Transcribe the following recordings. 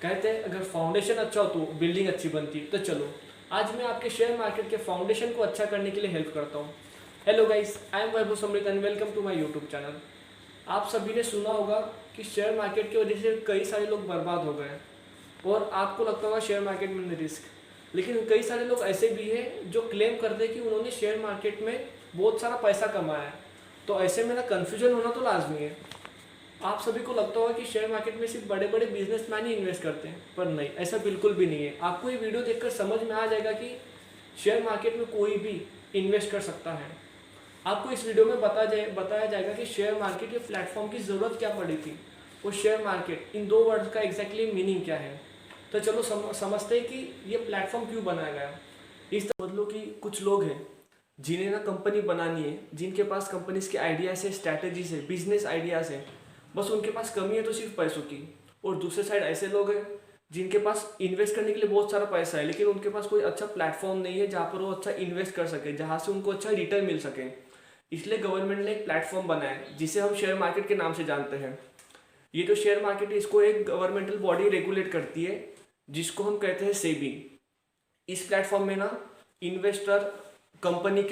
कहते हैं अगर फाउंडेशन अच्छा हो तो बिल्डिंग अच्छी बनती है। तो चलो आज मैं आपके शेयर मार्केट के फाउंडेशन को अच्छा करने के लिए हेल्प करता हूँ। Hello guys, I am Vaibhav Samrit and welcome to my YouTube channel. आप सभी ने सुना होगा कि शेयर मार्केट की वजह से कई सारे लोग बर्बाद हो गए और आपको लगता होगा शेयर मार्केट में रिस्क, लेकिन कई सारे लोग ऐसे भी हैं जो क्लेम करते हैं कि उन्होंने शेयर मार्केट में बहुत सारा पैसा कमाया है। तो ऐसे में ना कन्फ्यूजन होना तो लाजमी है। आप सभी को लगता होगा कि शेयर मार्केट में सिर्फ बड़े बड़े बिजनेसमैन ही इन्वेस्ट करते हैं, पर नहीं, ऐसा बिल्कुल भी नहीं है। आपको ये वीडियो देखकर समझ में आ जाएगा कि शेयर मार्केट में कोई भी इन्वेस्ट कर सकता है। आपको इस वीडियो में बताया जाएगा कि शेयर मार्केट के प्लेटफॉर्म की ज़रूरत क्या पड़ी थी और शेयर मार्केट इन दो वर्ड्स का एग्जैक्टली मीनिंग क्या है। तो चलो समझते हैं कि ये प्लेटफॉर्म क्यों बनाया गया। इस तरह बदलो कि कुछ लोग हैं जिन्हें ना कंपनी बनानी है, जिनके पास कंपनीज के आइडियाज़ है, स्ट्रैटेजीज है, बिजनेस आइडियाज़ है, बस उनके पास कमी है तो सिर्फ पैसों की। और दूसरे साइड ऐसे लोग हैं जिनके पास इन्वेस्ट करने के लिए बहुत सारा पैसा है, लेकिन उनके पास कोई अच्छा प्लेटफॉर्म नहीं है जहाँ पर वो अच्छा इन्वेस्ट कर सके, जहाँ से उनको अच्छा रिटर्न मिल सके। इसलिए गवर्नमेंट ने एक प्लेटफॉर्म बनाया है जिसे हम शेयर मार्केट के नाम से जानते हैं। ये जो शेयर मार्केट है इसको एक गवर्नमेंटल बॉडी रेगुलेट करती है जिसको हम कहते हैं सेबी। इस प्लेटफॉर्म में ना इन्वेस्टर कंपनी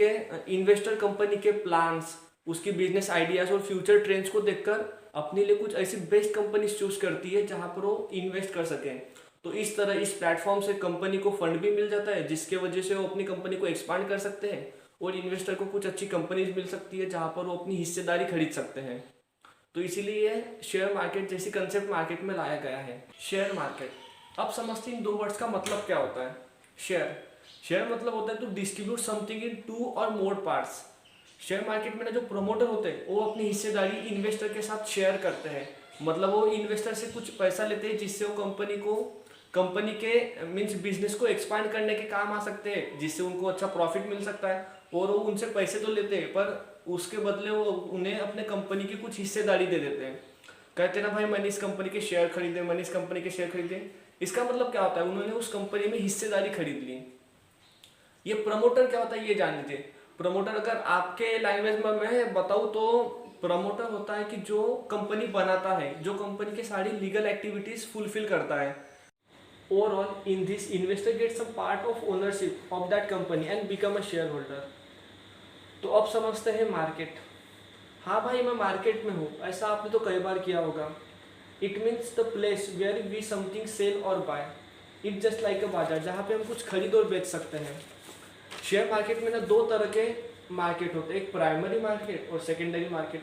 के प्लान्स, उसकी बिजनेस आइडियाज और फ्यूचर ट्रेंड्स को देखकर अपने लिए कुछ ऐसी बेस्ट कंपनीज चूज करती है जहां पर वो इन्वेस्ट कर सकें। तो इस तरह इस प्लेटफॉर्म से कंपनी को फंड भी मिल जाता है जिसके वजह से वो अपनी कंपनी को एक्सपांड कर सकते हैं और इन्वेस्टर को कुछ अच्छी कंपनीज मिल सकती है जहां पर वो अपनी हिस्सेदारी खरीद सकते हैं। तो इसीलिए शेयर मार्केट जैसी कंसेप्ट मार्केट में लाया गया है। शेयर मार्केट, अब समझते हैं इन दो वर्ड्स का मतलब क्या होता है। शेयर मतलब होता है to distribute something in two और मोर पार्ट्स। शेयर मार्केट में ना जो प्रमोटर होते हैं वो अपनी हिस्सेदारी इन्वेस्टर के साथ शेयर करते हैं। मतलब वो इन्वेस्टर से कुछ पैसा लेते हैं जिससे वो कंपनी के मीन्स बिजनेस को एक्सपांड करने के काम आ सकते हैं, जिससे उनको अच्छा प्रॉफिट मिल सकता है। और वो उनसे पैसे तो लेते हैं पर उसके बदले वो उन्हें अपने कंपनी की कुछ हिस्सेदारी दे देते हैं। कहते हैं ना भाई मैंने इस कंपनी के शेयर खरीदे, मैंने इस कंपनी के शेयर खरीदे। इसका मतलब क्या होता है, उन्होंने उस कंपनी में हिस्सेदारी खरीद ली। ये प्रमोटर क्या होता है ये जान लीजिए। प्रमोटर अगर आपके लैंग्वेज में मैं बताऊं तो प्रमोटर होता है कि जो कंपनी बनाता है, जो कंपनी के सारी लीगल एक्टिविटीज फुलफिल करता है। Overall in this investor gets some part of ownership of that company and become a shareholder. तो अब समझते हैं मार्केट। हाँ भाई मैं मार्केट में हूँ, ऐसा आपने तो कई बार किया होगा। It means the place where we something sell और buy. It just like a bazaar, जहाँ पे हम कुछ खरीद और बेच सकते हैं। शेयर मार्केट में ना दो तरह के मार्केट होते हैं, एक प्राइमरी मार्केट और सेकेंडरी मार्केट।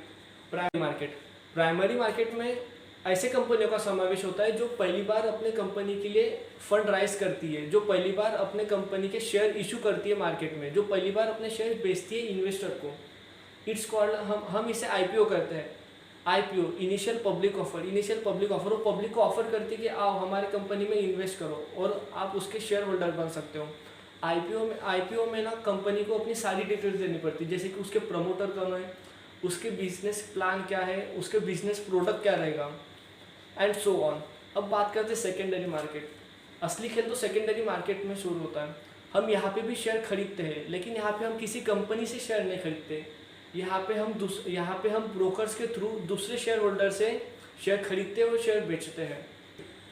प्राइमरी मार्केट में ऐसे कंपनियों का समावेश होता है जो पहली बार अपने कंपनी के लिए फंड राइज करती है, जो पहली बार अपने कंपनी के शेयर इशू करती है मार्केट में, जो पहली बार अपने शेयर बेचती है इन्वेस्टर को। इट्स कॉल्ड, हम इसे आईपीओ करते हैं। आईपीओ इनिशियल पब्लिक ऑफर, वो पब्लिक को ऑफर करती है कि आओ हमारी कंपनी में इन्वेस्ट करो और आप उसके शेयर होल्डर बन सकते हो। आईपीओ में ना कंपनी को अपनी सारी डिटेल्स देनी पड़ती है, जैसे कि उसके प्रमोटर कौन है, उसके बिजनेस प्लान क्या है, उसके बिजनेस प्रोडक्ट क्या रहेगा एंड सो ऑन। अब बात करते हैं सेकेंडरी मार्केट। असली खेल तो सेकेंडरी मार्केट में शुरू होता है। हम यहाँ पे भी शेयर खरीदते हैं, लेकिन यहाँ पे हम किसी कंपनी से शेयर नहीं खरीदते। यहाँ पे हम ब्रोकर्स के थ्रू दूसरे शेयर होल्डर से शेयर खरीदते हैं और शेयर बेचते हैं।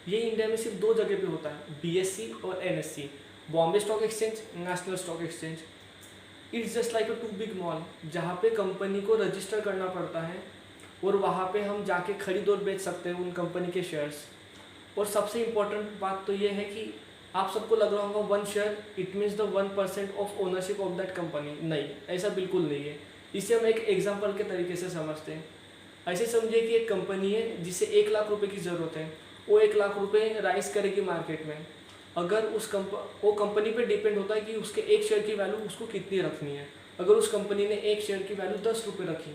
ये इंडिया में सिर्फ दो जगह पे होता है, बीएससी और NSC, Bombay stock exchange, national stock exchange. It's just like a two big mall, जहाँ पे कंपनी को रजिस्टर करना पड़ता है और वहाँ पे हम जाके खरीद और बेच सकते हैं उन कंपनी के शेयर्स। और सबसे इम्पोर्टेंट बात तो ये है कि आप सबको लग रहा होगा one share it means the 1% of ownership of that company. नहीं, ऐसा बिल्कुल नहीं है। इसे हम एक एग्जाम्पल के तरीके से समझते हैं। ऐसे समझिए कि एक कंपनी है जिसे 1 लाख रुपए की ज़रूरत है, वो 1 लाख रुपए राइज करेगी मार्केट में। अगर वो कंपनी पे डिपेंड होता है कि उसके एक शेयर की वैल्यू उसको कितनी रखनी है। अगर उस कंपनी ने एक शेयर की वैल्यू 10 रुपये रखी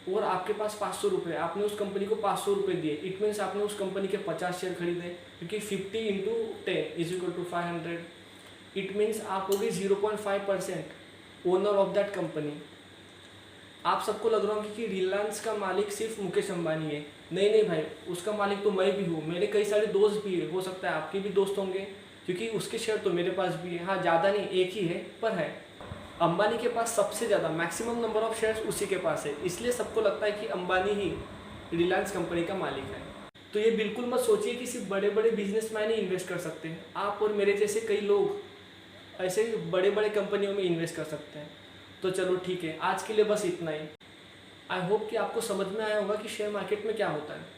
और आपके पास 500 रुपये, आपने उस कंपनी को 500 रुपये दिए, इट मीन्स आपने उस कंपनी के 50 शेयर खरीदे, क्योंकि 50 × 10 = 500। इट मीन्स आप हो गए 0.5% ओनर ऑफ दैट कंपनी। आप सबको लग रहा होगा कि रिलायंस का मालिक सिर्फ मुकेश अंबानी है। नहीं भाई, उसका मालिक तो मैं भी हूँ, मेरे कई सारे दोस्त भी है, हो सकता है आपके भी दोस्त होंगे, क्योंकि उसके शेयर तो मेरे पास भी है। हाँ, ज़्यादा नहीं, एक ही है, पर है। अंबानी के पास सबसे ज़्यादा मैक्सिमम नंबर ऑफ शेयर्स उसी के पास है, इसलिए सबको लगता है कि अंबानी ही रिलायंस कंपनी का मालिक है। तो ये बिल्कुल मत सोचिए कि सिर्फ बड़े बड़े बिजनेसमैन ही इन्वेस्ट कर सकते हैं। आप और मेरे जैसे कई लोग ऐसे बड़े बड़े कंपनियों में इन्वेस्ट कर सकते हैं। तो चलो ठीक है, आज के लिए बस इतना ही। आई होप कि आपको समझ में आया होगा कि शेयर मार्केट में क्या होता है।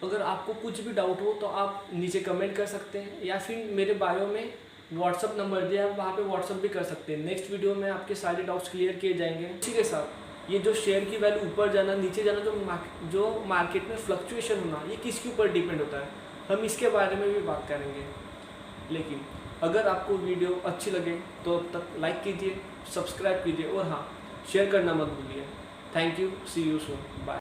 अगर आपको कुछ भी डाउट हो तो आप नीचे कमेंट कर सकते हैं, या फिर मेरे बायो में व्हाट्सअप नंबर दिया है, वहाँ पे व्हाट्सअप भी कर सकते हैं। नेक्स्ट वीडियो में आपके सारे डाउट्स क्लियर किए जाएंगे। इसी के साथ ये जो शेयर की वैल्यू ऊपर जाना नीचे जाना, जो मार्केट में फ्लक्चुएशन होना, ये किसके ऊपर डिपेंड होता है, हम इसके बारे में भी बात करेंगे। लेकिन अगर आपको वीडियो अच्छी लगे तो अब तक लाइक कीजिए, सब्सक्राइब कीजिए और हाँ, शेयर करना मत भूलिए। Thank you, see you soon, bye.